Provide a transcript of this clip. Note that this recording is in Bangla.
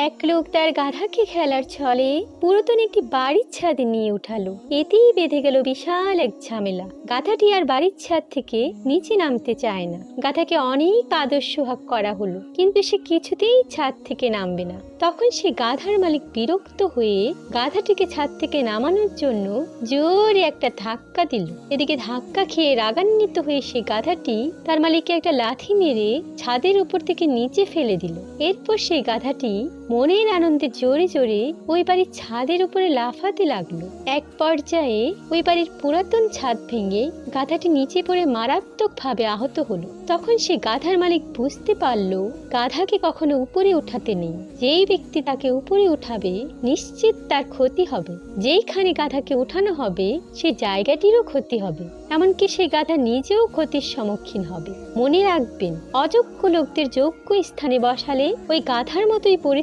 এক লোক তার গাধাকে খেলার ছলে পুরাতন একটি বাড়ির ছাদে নিয়ে উঠালো। এতেই বেঁধে গেল বিশাল এক ঝামেলা। গাধাটি আর বাড়ির ছাদ থেকে নিচে নামতে চায় না। গাধাকে অনেক আদর সোহাগ করা হলো, কিন্তু সে কিছুতেই ছাদ থেকে নামবে না। তখন সে গাধার মালিক বিরক্ত হয়ে গাধাটিকে ছাদ থেকে নামানোর জন্য জোরে একটা ধাক্কা দিল। এদিকে ধাক্কা খেয়ে রাগান্বিত হয়ে সে গাধাটি তার মালিককে একটা লাথি মেরে ছাদের উপর থেকে নিচে ফেলে দিল। এরপর সেই গাধাটি মনের আনন্দে জোরে জোরে ওই বাড়ির ছাদের উপরে লাফাতে লাগলো। এক পর্যায়ে ওই বাড়ির পুরাতন ছাদ ভেঙে গাধাটি নিচে পড়ে মারাত্মকভাবে আহত হলো। তখন সে গাধার মালিক বুঝতে পারলো গাধাকে কখনো উপরে উঠাতে নেই। যেই ব্যক্তি তাকে উপরে উঠাবে নিশ্চিত তার ক্ষতি হবে। যেইখানে গাধাকে উঠানো হবে সে জায়গাটিরও ক্ষতি হবে, এমনকি সে গাধা নিজেও ক্ষতির সম্মুখীন হবে। মনে রাখবেন, অযোগ্য লোকদের যোগ্য স্থানে বসালে ওই গাধার মতোই পরিস্থিতি